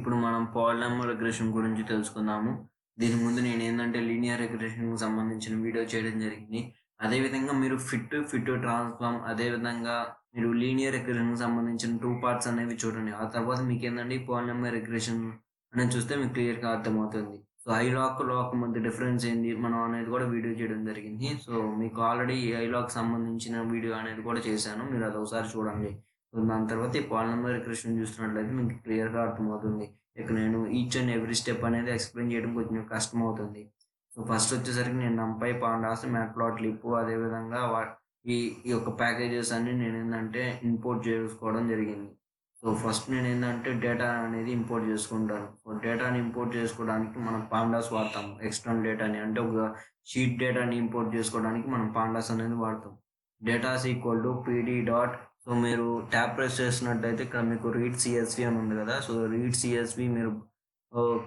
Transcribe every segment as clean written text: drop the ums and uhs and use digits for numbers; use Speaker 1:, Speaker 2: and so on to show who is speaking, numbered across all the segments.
Speaker 1: ఇప్పుడు మనం polynomial regression గురించి తెలుసుకుందాము. దీని ముందు నేనేందంటే లీనియర్ రిగ్రెషన్‌కి సంబంధించిన వీడియో చేయడం జరిగింది. అదేవిధంగా మీరు ఫిట్ ట్రాన్స్‌ఫార్మ్ అదేవిధంగా మీరు లీనియర్ రిగ్రెషన్‌కి సంబంధించిన 2 పార్ట్స్ అనేవి చూడండి. ఆ తర్వాత మీకేందంటే ఈ పాలినామియల్ రిగ్రెషన్ అనేది చూస్తే మీకు క్లియర్‌గా అర్థమవుతుంది. సో లాక్ మధ్య డిఫరెన్స్ ఏంది మనం అనేది కూడా వీడియో చేయడం జరిగింది. సో మీకు ఆల్రెడీ ఈ లాక్ సంబంధించిన వీడియో అనేది కూడా చేశాను. మీరు అది ఒకసారి చూడండి. సో దాని తర్వాత ఈ పాలినామియల్ రిగ్రెషన్ చూస్తున్నట్లయితే మీకు క్లియర్‌గా అర్థమవుతుంది. ఇక నేను ఈచ్ అండ్ ఎవ్రీ స్టెప్ అనేది ఎక్స్‌ప్లెయిన్ చేయడం కొంచెం కష్టమవుతుంది. సో ఫస్ట్ వచ్చేసరికి నేను నంపై, పాండాస్, మ్యాట్‌ప్లాట్‌లిబ్ అదేవిధంగా ఈ ఈ యొక్క ప్యాకేజెస్ అన్నీ నేనేందంటే ఇంపోర్ట్ చేసుకోవడం జరిగింది. సో ఫస్ట్ నేనేందంటే డేటా అనేది ఇంపోర్ట్ చేసుకుంటాను. సో డేటాని ఇంపోర్ట్ చేసుకోవడానికి మనం పాండాస్ వాడతాము. ఎక్స్టర్నల్ డేటాని అంటే ఒక షీట్ డేటాని ఇంపోర్ట్ చేసుకోవడానికి మనం పాండాస్ అనేది వాడతాం. Datas equal to PD dot so మీరు ట్యాబ్ ప్రెస్ చేసినట్టయితే ఇక్కడ మీకు రీడ్ సిఎస్వి అని ఉంది కదా! సో రీడ్ సిఎస్వి మీరు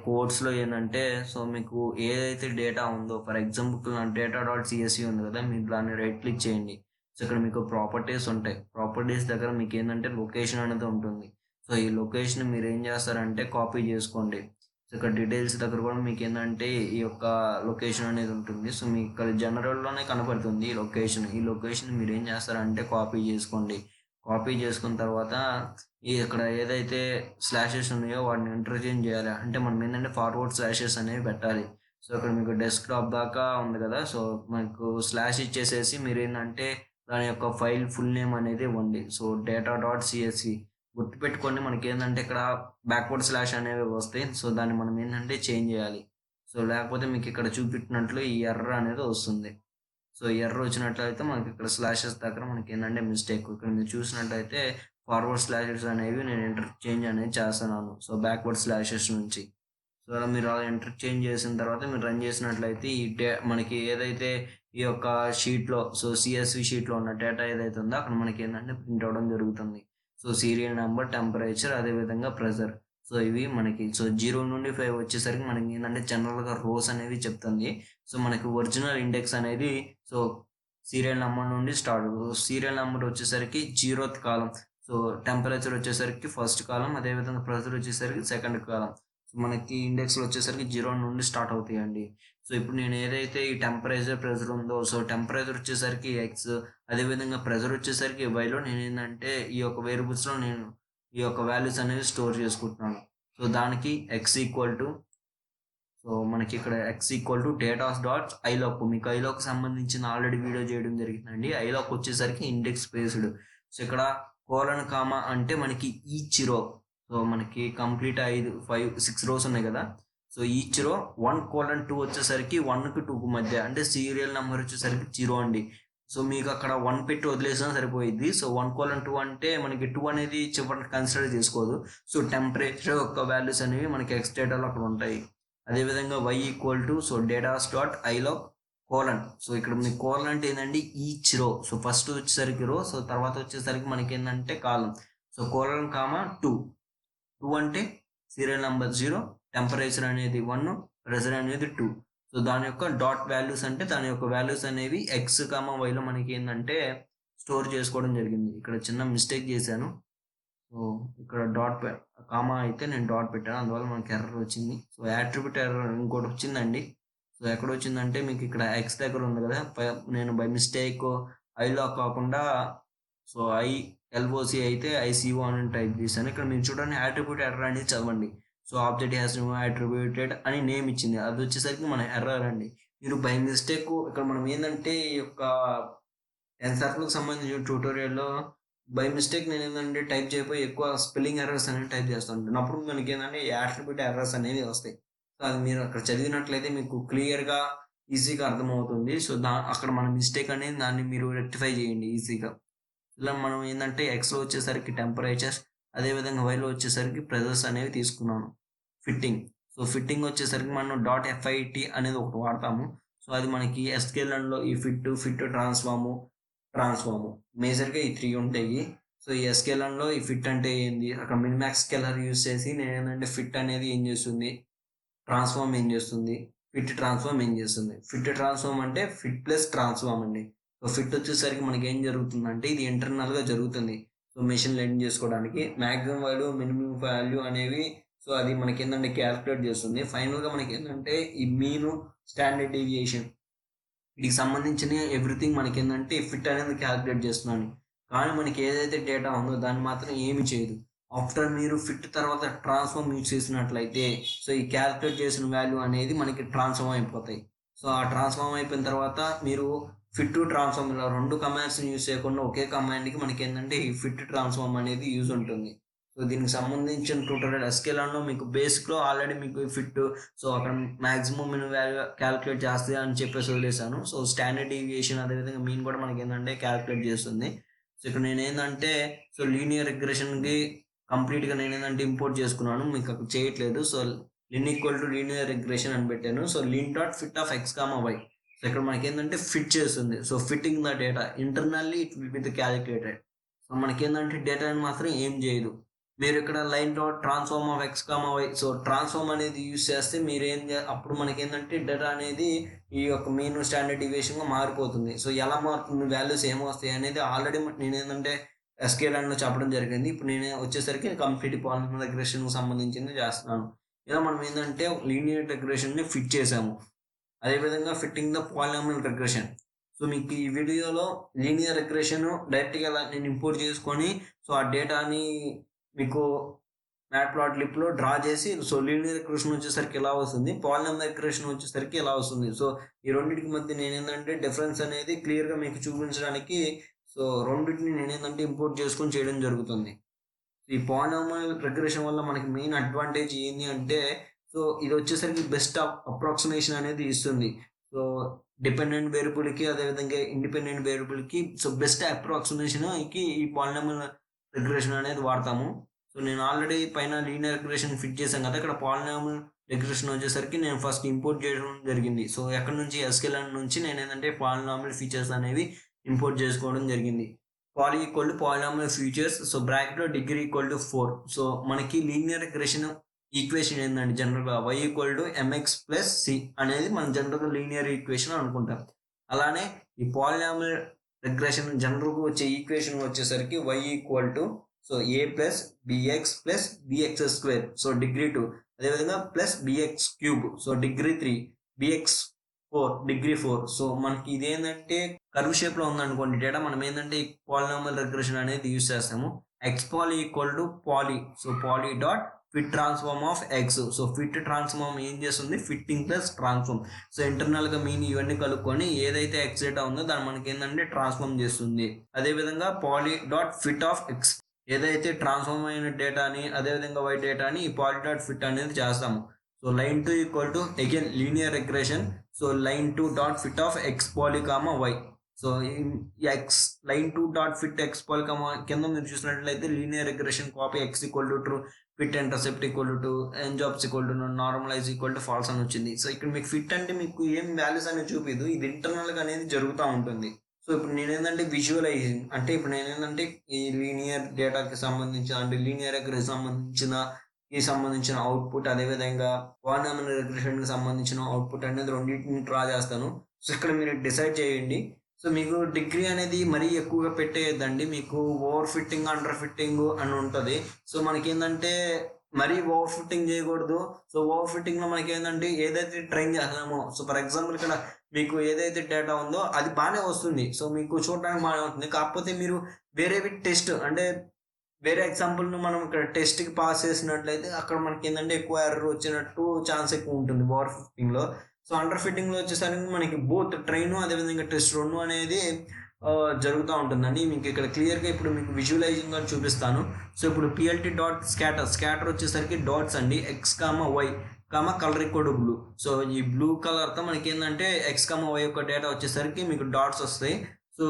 Speaker 1: కోడ్స్‌లో ఏందంటే సో మీకు ఏదైతే డేటా ఉందో ఫర్ ఎగ్జాంపుల్ నా డేటా డాట్ సిఎస్వి ఉంది కదా! మీరు దాన్ని రైట్ క్లిక్ చేయండి. సో ఇక్కడ మీకు ప్రాపర్టీస్ ఉంటాయి. ప్రాపర్టీస్ దగ్గర మీకేందంటే లొకేషన్ అనేది ఉంటుంది. సో ఈ లొకేషన్ మీరేం చేస్తారంటే కాపీ చేసుకోండి. సో ఇక్కడ డీటెయిల్స్ దగ్గర కూడా మీకేందంటే ఈ యొక్క లొకేషన్ అనేది ఉంటుంది. సో మీకు ఇక్కడ జనరల్‌లోనే కనపడుతుంది ఈ లొకేషన్. ఈ లొకేషన్ మీరేం చేస్తారంటే కాపీ చేసుకోండి. కాపీ చేసుకున్న తర్వాత ఇక్కడ ఏదైతే స్లాషెస్ ఉన్నాయో వాటిని ఇంటర్చేంజ్ చేయాలి. అంటే మనం ఏంటంటే ఫార్వర్డ్ స్లాషెస్ అనేవి పెట్టాలి. సో ఇక్కడ మీకు డెస్క్‌టాప్ దాకా ఉంది కదా! సో మనకు స్లాష్ ఇచ్చేసేసి మీరేందంటే దాని యొక్క ఫైల్ ఫుల్ నేమ్ అనేది ఇవ్వండి. సో డేటా డాట్ సీఎస్‌వి గుర్తుపెట్టుకోండి మనకేందంటే ఇక్కడ బ్యాక్వర్డ్ స్లాష్ అనేవి వస్తాయి. సో దాన్ని మనం ఏందంటే చేంజ్ చేయాలి. సో లేకపోతే మీకు ఇక్కడ చూపెట్టినట్లు ఈ ఎర్రర్ అనేది వస్తుంది. సో ఎర్రర్ వచ్చినట్లయితే మనకి ఇక్కడ స్లాషెస్ దగ్గర మనకేందంటే మిస్టేక్. ఇక్కడ మీరు చూసినట్టయితే ఫార్వర్డ్ స్లాషెస్ అనేవి నేను ఇంటర్చేంజ్ అనేది చేస్తున్నాను. సో బ్యాక్వర్డ్ స్లాషెస్ నుంచి. సో అలా మీరు అలా ఇంటర్చేంజ్ చేసిన తర్వాత మీరు రన్ చేసినట్లయితే ఈ మనకి ఏదైతే ఈ యొక్క షీట్‌లో సో సీఎస్‌వి షీట్‌లో ఉన్న డేటా ఏదైతే ఉందో అక్కడ మనకేందంటే ప్రింట్ అవ్వడం జరుగుతుంది. సో సీరియల్ నంబర్, టెంపరేచర్ అదేవిధంగా ప్రెషర్. సో ఇవి మనకి సో 0 నుండి 5 వచ్చేసరికి మనకి ఏందంటే జనరల్‌గా రోస్ అనేవి చెప్తుంది. సో మనకి ఒరిజినల్ ఇండెక్స్ అనేది సో సీరియల్ నంబర్ నుండి స్టార్ట్. సీరియల్ నంబర్ వచ్చేసరికి 0థ్ కాలమ్. సో టెంపరేచర్ వచ్చేసరికి ఫస్ట్ కాలమ్ అదేవిధంగా ప్రెషర్ వచ్చేసరికి సెకండ్ కాలమ్. సో మనకి ఇండెక్స్‌లు వచ్చేసరికి 0 నుండి స్టార్ట్ అవుతాయండి. సో ఇప్పుడు నేను ఏదైతే ఈ టెంపరేచర్, ప్రెషర్ ఉందో సో టెంపరేచర్ వచ్చేసరికి ఎక్స్ అదేవిధంగా ప్రెషర్ వచ్చేసరికి వైలో నేనేందంటే ఈ యొక్క వేరియబుల్స్‌లో నేను ఈ యొక్క వాల్యూస్ అనేవి స్టోర్ చేసుకుంటున్నాను. సో దానికి ఎక్స్ ఈక్వల్ టు సో మనకి ఇక్కడ X equal to datas dot iliac మీకు ఐలాక్ సంబంధించిన ఆల్రెడీ వీడియో చేయడం జరిగిందండి. ఐలాక్ వచ్చేసరికి ఇండెక్స్ బేస్డ్. సో ఇక్కడ కోలన్ కామా అంటే మనకి ఈచ్ రో సో మనకి కంప్లీట్ 5, 5, 6 రోస్ ఉన్నాయి కదా! సో ఈచ్ రో 1:2 వచ్చేసరికి 1కి 2కి మధ్య అంటే సీరియల్ నంబర్ వచ్చేసరికి 0 అండి. సో మీకు అక్కడ 1 పెట్టి వదిలేసినా సరిపోయిద్ది. సో 1:2 అంటే మనకి 2 అనేది చివరిని కన్సిడర్ చేసుకోదు. సో టెంపరేచర్ యొక్క వాల్యూస్ అనేవి మనకి ఎక్స్ డేటాలో అక్కడ ఉంటాయి. అదేవిధంగా y equal to so datas dot iliac colon. So ఇక్కడ మీకు కోలన్ అంటే ఏంటంటే ఈచ్ రో. సో ఫస్ట్ వచ్చేసరికి రో సో తర్వాత వచ్చేసరికి మనకి ఏంటంటే కాలం. So colon comma 2. 2 అంటే సీరియల్ నంబర్ 0, టెంపరేచర్ అనేది 1, ప్రెషర్ అనేది 2. సో దాని యొక్క డాట్ వాల్యూస్ అంటే దాని యొక్క వాల్యూస్ అనేవి ఎక్స్, వైలో మనకి ఏంటంటే స్టోర్ చేసుకోవడం జరిగింది. ఇక్కడ చిన్న మిస్టేక్ చేశాను. సో ఇక్కడ కామా అయితే నేను డాట్ పెట్టాను. అందువల్ల మనకి ఎర్రర్ వచ్చింది. సో యాట్రిబ్యూట్ ఎర్రర్ ఇంకోటి వచ్చిందండి. సో ఎక్కడొచ్చిందంటే మీకు ఇక్కడ ఎక్స్ దగ్గర ఉంది కదా! నేను బై మిస్టేక్ ఐలాక్ కాకుండా సో ఐఎల్ఓసి అయితే ఐసీఓ అని టైప్ చేశాను. ఇక్కడ మీరు చూడండి యాట్రిబ్యూట్ ఎర్రర్ అనేది చదవండి. సో ఆబ్జెక్ట్ హ్యాస్ అట్రిబ్యూటెడ్ అని నేమ్ ఇచ్చింది. అది వచ్చేసరికి మన ఎర్రర్ అండి. మీరు బై మిస్టేక్ ఇక్కడ మనం ఏందంటే ఈ యొక్క టెన్సర్‌ఫ్లోకి సంబంధించిన ట్యుటోరియల్‌లో బై మిస్టేక్ నేనేందంటే టైప్ చేయకపోయి ఎక్కువ స్పెల్లింగ్ ఎర్రర్స్ అనేవి టైప్ చేస్తూ ఉంటాను. అప్పుడు మనకేందంటే యాట్రిబ్యూట్ ఎర్రర్స్ అనేవి వస్తాయి. సో అది మీరు అక్కడ చదివినట్లయితే మీకు క్లియర్‌గా, ఈజీగా అర్థమవుతుంది. సో అక్కడ మన మిస్టేక్ అనేది దాన్ని మీరు రెక్టిఫై చేయండి ఈజీగా. ఇలా మనం ఏందంటే ఎక్స్‌లో వచ్చేసరికి టెంపరేచర్స్ అదేవిధంగా వైలో వచ్చేసరికి ప్రెషర్స్ అనేవి తీసుకున్నాను. ఫిట్టింగ్. సో ఫిట్టింగ్ వచ్చేసరికి మనం డాట్ ఎఫ్ఐటీ అనేది ఒకటి వాడతాము. సో అది మనకి ఎస్‌క్యూఎల్‌లో ఈ ఫిట్ ట్రాన్స్‌ఫార్మ్ మేజర్‌గా ఈ 3 ఉంటాయి. సో ఈ ఎస్‌క్యూఎల్‌లో ఈ ఫిట్ అంటే ఏంది? అక్కడ మినిమాక్స్ స్కేలర్ యూజ్ చేసి నేనేందంటే ఫిట్ అనేది ఏం చేస్తుంది? ట్రాన్స్‌ఫార్మ్ ఏం చేస్తుంది? ఫిట్ ట్రాన్స్‌ఫార్మ్ ఏం చేస్తుంది? ఫిట్ ట్రాన్స్‌ఫార్మ్ అంటే ఫిట్ ప్లస్ ట్రాన్స్‌ఫార్మ్ అండి. సో ఫిట్ వచ్చేసరికి మనకేం జరుగుతుందంటే ఇది ఇంటర్నల్‌గా జరుగుతుంది. సో మెషిన్ లెర్న్ చేసుకోవడానికి మాక్సిమం వాల్యూ, మినిమమ్ వాల్యూ అనేవి సో అది మనకి ఏంటంటే క్యాలిక్యులేట్ చేస్తుంది. ఫైనల్గా మనకి ఏంటంటే ఈ మీను, స్టాండర్డ్ డీవియేషన్ వీటికి సంబంధించిన ఎవ్రీథింగ్ మనకి ఏంటంటే ఫిట్ అనేది క్యాలిక్యులేట్ చేస్తున్నాను. కానీ మనకి ఏదైతే డేటా ఉందో దాన్ని మాత్రం ఏమి చేయదు. ఆఫ్టర్ మీరు ఫిట్ తర్వాత ట్రాన్స్ఫార్మ్ యూజ్ చేసినట్లయితే సో ఈ క్యాలిక్యులేట్ చేసిన వాల్యూ అనేది మనకి ట్రాన్స్ఫార్మ్ అయిపోతాయి. సో ఆ ట్రాన్స్ఫార్మ్ అయిపోయిన తర్వాత మీరు ఫిట్ టు ట్రాన్స్ఫార్మ్ ఇలా 2 కమాండ్స్ని యూజ్ చేయకుండా ఒకే కమాండ్కి మనకి ఏంటంటే ఈ ఫిట్ ట్రాన్స్ఫార్మ్ అనేది యూజ్ ఉంటుంది. సో దీనికి సంబంధించిన ట్యూటోరియల్ ఎస్కేలాన్లో మీకు బేసిక్లో ఆల్రెడీ మీకు ఫిట్ సో అక్కడ మాక్సిమం మీన్ వాల్యూ క్యాలిక్యులేట్ చేస్తుంది అని చెప్పేసి వదిలేసాను. సో స్టాండర్డ్ డీవియేషన్ అదేవిధంగా మీన్ కూడా మనకి ఏంటంటే క్యాలిక్యులేట్ చేస్తుంది. సో ఇక్కడ నేను ఏంటంటే సో లీనియర్ రిగ్రెషన్కి కంప్లీట్గా నేను ఏంటంటే ఇంపోర్ట్ చేసుకున్నాను, మీకు అక్కడ చేయట్లేదు. So lin equal to linear regression అని పెట్టాను. So lin dot fit of x comma y. So ఇక్కడ మనకి ఏంటంటే ఫిట్ చేస్తుంది. So fitting the data internally it will be the calculated. So మనకి ఏంటంటే డేటాని మాత్రం ఏం చేయదు. మీరు ఇక్కడ line dot transform of x comma y. So transform అనేది యూజ్ చేస్తే మీరు అప్పుడు మనకి ఏంటంటే డేటా అనేది ఈ యొక్క మీన్ స్టాండర్డ్ డీవియేషన్గా మారిపోతుంది. సో ఎలా మారుతుంది, వాల్యూస్ ఏమొస్తాయి అనేది ఆల్రెడీ నేను ఏంటంటే ఎస్కేలాన్లో చెప్పడం జరిగింది. ఇప్పుడు నేను వచ్చేసరికి కంప్లీట్ పాలినామియల్ రిగ్రెషన్కి సంబంధించింది చేస్తున్నాను. ఇలా మనం ఏంటంటే లీనియర్ రిగ్రెషన్ని ఫిట్ చేసాము. అదేవిధంగా fitting the polynomial regression. So మీకు ఈ వీడియోలో లీనియర్ రిగ్రెషన్ డైరెక్ట్గా నేను ఇంపోర్ట్ చేసుకొని సో ఆ డేటాని మీకు మ్యాట్ప్లాట్లిబ్లో డ్రా చేసి సో లీనియర్ రిగ్రెషన్ వచ్చేసరికి ఎలా వస్తుంది, పాలినామియల్ రిగ్రెషన్ వచ్చేసరికి ఎలా వస్తుంది. సో ఈ రెండింటికి మధ్య నేను ఏంటంటే డిఫరెన్స్ అనేది క్లియర్గా మీకు చూపించడానికి సో రెండింటిని నేను ఏంటంటే ఇంపోర్ట్ చేసుకొని చేయడం జరుగుతుంది. ఈ పాలినామియల్ రిగ్రెషన్ వల్ల మనకి మెయిన్ అడ్వాంటేజ్ ఏంటి అంటే సో ఇది వచ్చేసరికి బెస్ట్ అప్రాక్సిమేషన్ అనేది ఇస్తుంది. సో డిపెండెంట్ వేరియబుల్కి అదేవిధంగా ఇండిపెండెంట్ వేరియబుల్కి సో బెస్ట్ అప్రాక్సిమేషన్కి ఈ పాలినామియల్ రిగ్రెషన్ అనేది వాడతాము. సో నేను ఆల్రెడీ పైన లీనియర్ రిగ్రెషన్ ఫిట్ చేశాను కదా, ఇక్కడ పాలినామియల్ రిగ్రెషన్ వచ్చేసరికి నేను ఫస్ట్ ఇంపోర్ట్ చేయడం జరిగింది. సో ఎక్కడ నుంచి ఎస్కేలాన్ నుంచి నేను ఏంటంటే పాలినామియల్ ఫీచర్స్ అనేవి ఇంపోర్ట్ చేసుకోవడం జరిగింది. Poly equal to polynomial features so బ్రాకెట్లో డిగ్రీ ఈక్వల్ టు 4. సో మనకి లీనియర్ రిగ్రెషన్ ఈక్వేషన్ ఏంటంటే జనరల్గా y equal to mx plus c అనేది మనం జనరల్గా లీనియర్ ఈక్వేషన్ అనుకుంటాం. అలానే ఈ పాలినామియల్ రిగ్రెషన్ జనరల్గా వచ్చే ఈక్వేషన్ వచ్చేసరికి y equal to so a plus b x plus b x square so degree 2, అదేవిధంగా plus b x cube so degree 3, b x 4 degree 4. So మనకి ఇదేంటంటే కర్వ్ షేప్లో ఉందనుకోండి డేటా, మనం ఏంటంటే పాలినామియల్ రిగ్రెషన్ అనేది యూజ్ చేస్తాము. X poly equal to poly so poly dot fit transform of x. So fit transform ఏం చేస్తుంది, ఫిట్టింగ్ ప్లస్ ట్రాన్స్ఫార్మ్. సో ఇంటర్నల్గా మీన్ ఇవన్నీ కలుపుకొని ఏదైతే ఎక్స్ డేటా ఉందో దాన్ని మనకి ఏంటంటే ట్రాన్స్ఫార్మ్ చేస్తుంది. అదేవిధంగా పాలి డాట్ ఫిట్ ఆఫ్ ఎక్స్ ఏదైతే ట్రాన్స్ఫార్మ్ అయిన డేటాని అదేవిధంగా వై డేటాని ఈ పాలి డాట్ ఫిట్ అనేది చేస్తాము. So line 2 equal to again linear regression. So line 2 dot fit of x poly comma y. So x line 2 dot fit x poly comma కింద మీరు చూసినట్లయితే linear regression copy x equal to true, fit intercept equal to n jobs equal to normalize equal to false అని వచ్చింది. So ఇక్కడ మీకు fit అంటే మీకు ఏం వాల్యూస్ అనేది చూపిదు, ఇది ఇంటర్నల్గా అనేది జరుగుతూ ఉంటుంది. సో ఇప్పుడు నేను ఏంటంటే విజువలైజింగ్ అంటే ఇప్పుడు నేను ఏంటంటే ఈ లీనియర్ డేటాకి సంబంధించిన అంటే లీనియర్ రిగ్రెషన్ సంబంధించిన అవుట్పుట్ అదేవిధంగా పాలినామియల్ రిగ్రెషన్కి సంబంధించిన అవుట్పుట్ అనేది రెండింటిని డ్రా చేస్తాను. సో ఇక్కడ మీరు డిసైడ్ చేయండి. సో మీకు డిగ్రీ అనేది మరీ ఎక్కువగా పెట్టేయద్దండి, మీకు ఓవర్ ఫిట్టింగ్ అండర్ ఫిట్టింగ్ అని ఉంటుంది. సో మనకి ఏంటంటే మరీ ఓవర్ ఫిట్టింగ్ చేయకూడదు. సో ఓవర్ ఫిట్టింగ్లో మనకి ఏంటంటే ఏదైతే ట్రైన్ చేస్తామో సో ఫర్ ఎగ్జాంపుల్ ఇక్కడ మీకు ఏదైతే డేటా ఉందో అది బాగానే వస్తుంది, సో మీకు చూడడానికి బాగానే ఉంటుంది. కాకపోతే మీరు వేరేవి టెస్ట్ అంటే వేరే ఎగ్జాంపుల్ను మనం ఇక్కడ టెస్ట్కి పాస్ చేసినట్లయితే అక్కడ మనకి ఏంటంటే ఎక్కువ ఎర్రర్ వచ్చినట్టు ఛాన్స్ ఎక్కువ ఉంటుంది ఓవర్ ఫిట్టింగ్లో. సో అండర్ ఫిట్టింగ్లో వచ్చేసరికి మనకి బోత్ ట్రైన్ అదేవిధంగా టెస్ట్ రెండు అనేది జరుగుతూ ఉంటుందండి. మీకు ఇక్కడ క్లియర్గా ఇప్పుడు మీకు విజువలైజింగ్ అని చూపిస్తాను. సో ఇప్పుడు పిఎల్టీ డాట్ స్కాటర్ వచ్చేసరికి డాట్స్ అండి x comma y comma colour equal to blue. So ఈ బ్లూ కలర్తో మనకి ఏంటంటే ఎక్స్ కామా వై యొక్క డేటా వచ్చేసరికి మీకు డాట్స్ వస్తాయి. So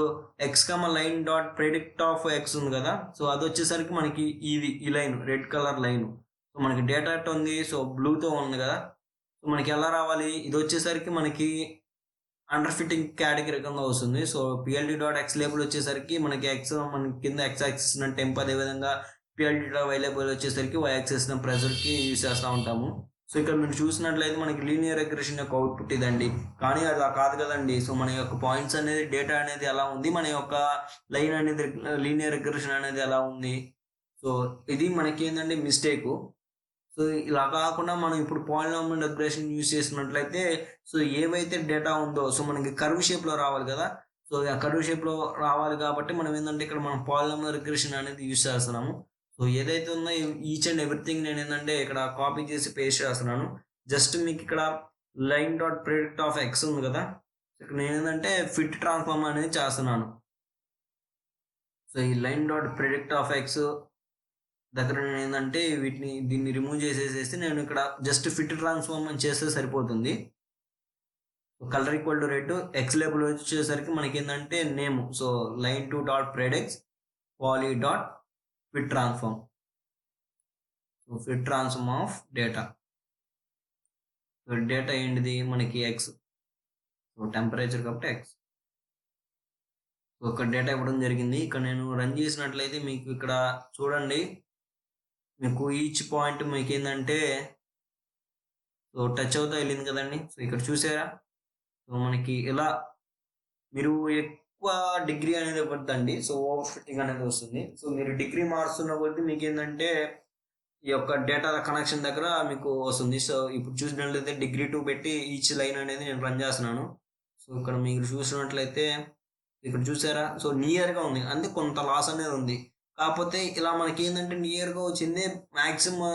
Speaker 1: x comma line dot predict of x ఉంది కదా, సో అది వచ్చేసరికి మనకి ఇది ఈ line red colour line. So మనకి డేటా ఎట్ ఉంది, సో బ్లూతో ఉంది కదా. సో మనకి ఎలా రావాలి, ఇది వచ్చేసరికి మనకి అండర్ ఫిట్టింగ్ కేటగిరీ కింద వస్తుంది. So PLT dot X label వచ్చేసరికి మనకి ఎక్స్ మనకి కింద ఎక్స్ యాక్సిస్ టెంప్ అదేవిధంగా పిఎల్టీ డాట్ వై లేబుల్ వచ్చేసరికి వై యాక్సిస్ ప్రెజర్కి యూజ్ చేస్తూ ఉంటాము. సో ఇక్కడ మీరు చూసినట్లయితే మనకి లీనియర్ రిగ్రెషన్ యొక్క అవుట్పుట్ ఇదండి, కానీ అది కాదు కదండి. సో మన యొక్క పాయింట్స్ అనేది డేటా అనేది ఎలా ఉంది, మన యొక్క లైన్ అనేది లీనియర్ రిగ్రెషన్ అనేది ఎలా ఉంది. సో ఇది మనకి ఏంటంటే మిస్టేక్. సో ఇలా కాకుండా మనం ఇప్పుడు పాలినామియల్ రిగ్రెషన్ యూజ్ చేసినట్లయితే సో ఏవైతే డేటా ఉందో సో మనకి కర్వ్ షేప్‌లో రావాలి కదా! సో ఆ కర్వ్ షేప్‌లో రావాలి కాబట్టి మనం ఏందంటే ఇక్కడ మనం పాలినామియల్ రిగ్రెషన్ అనేది యూజ్ చేస్తున్నాము. సో ఏదైతే ఉందో ఈచ్ అండ్ ఎవ్రీథింగ్ నేనేందంటే ఇక్కడ కాపీ చేసి పేస్ట్ చేస్తున్నాను. జస్ట్ మీకిక్కడ line dot predict of x ఉంది కదా! ఇక్కడ నేనేందంటే ఫిట్ ట్రాన్స్‌ఫార్మ్ అనేది చేస్తున్నాను. సో ఈ line dot predict of X దగ్గర నేనేందంటే దీన్ని రిమూవ్ చేసేసేసి నేను ఇక్కడ జస్ట్ ఫిట్ ట్రాన్స్‌ఫార్మ్ అని చేస్తే సరిపోతుంది. Colour equal to red x label వచ్చేసరికి మనకేందంటే name. So line 2 dot predicts poly dot fit transform. So fit transform of data. So data ఏంటిది మనకి ఎక్స్. సో టెంపరేచర్ కాబట్టి ఎక్స్. సో ఇక్కడ డేటా ఇవ్వడం జరిగింది. ఇక్కడ నేను రన్ చేసినట్లయితే మీకు ఇక్కడ చూడండి. మీకు ఈచ్ పాయింట్ మీకేందంటే సో టచ్ అవుతా ఎళ్ళింది కదండీ! సో ఇక్కడ చూసారా? సో మనకి ఇలా మీరు ఎక్కువ డిగ్రీ అనేది ఇవ్వద్దండి. సో ఓవర్ ఫిట్టింగ్ అనేది వస్తుంది. సో మీరు డిగ్రీ మారుస్తున్న కొద్దీ మీకేందంటే ఈ యొక్క డేటా కనెక్షన్ దగ్గర మీకు వస్తుంది. సో ఇప్పుడు చూసినట్లయితే డిగ్రీ 2 పెట్టి ఈచ్ లైన్ అనేది నేను రన్ చేస్తున్నాను. సో ఇక్కడ మీరు చూసినట్లయితే ఇక్కడ చూసారా? సో నియర్‌గా ఉంది. అంటే కొంత లాస్ అనేది ఉంది. కాపోతే ఇలా మనకేందంటే నియర్‌గా వచ్చిందే మాక్సిమం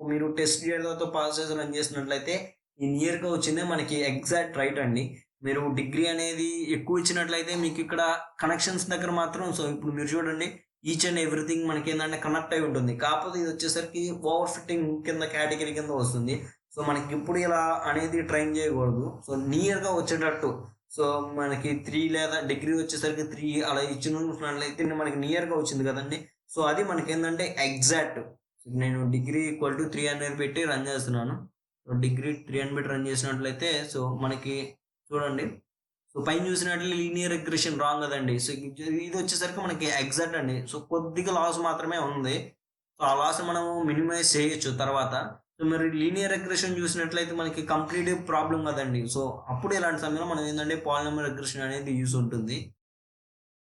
Speaker 1: మీరు టెస్ట్ డేటాతో పాస్ చేసి రన్ చేసినట్లయితే ఈ నియర్‌గా వచ్చిందే మనకి ఎగ్జాక్ట్ రైట్ అండి. మీరు డిగ్రీ అనేది ఎక్కువ ఇచ్చినట్లయితే మీకు ఇక్కడ కనెక్షన్స్ దగ్గర మాత్రం సో ఇప్పుడు మీరు చూడండి ఈచ్ అండ్ ఎవ్రీథింగ్ మనకేందంటే కనెక్ట్ అయి ఉంటుంది. కాకపోతే ఇది వచ్చేసరికి ఓవర్ ఫిట్టింగ్ కింద కేటగిరీ కింద వస్తుంది. సో మనకిప్పుడు ఇలా అనేది ట్రైన్ చేయకూడదు. సో నియర్‌గా వచ్చేటట్టు సో మనకి 3 లేదా డిగ్రీ వచ్చేసరికి 3 అలా ఇచ్చినట్లయితే మనకి నియర్‌గా వచ్చింది కదండీ! సో అది మనకేందంటే ఎగ్జాక్ట్. నేను డిగ్రీ ఈక్వల్ టు 3 అనేది పెట్టి రన్ చేస్తున్నాను. సో డిగ్రీ 3 అని పెట్టి రన్ చేసినట్లయితే సో మనకి చూడండి. సో పైన చూసినట్లయితే లీనియర్ రిగ్రెషన్ రాంగ్ కదండీ! సో ఇది వచ్చేసరికి మనకి ఎగ్జాక్ట్ అండి. సో కొద్దిగా లాస్ మాత్రమే ఉంది. సో ఆ లాస్‌ని మనం మినిమైజ్ చేయొచ్చు తర్వాత. సో మరి లీనియర్ రిగ్రెషన్ చూసినట్లయితే మనకి కంప్లీట్ ప్రాబ్లమ్ కదండీ! సో అప్పుడు ఇలాంటి సమయంలో మనం ఏందంటే పాలినామియల్ రిగ్రెషన్ అనేది యూజ్ ఉంటుంది.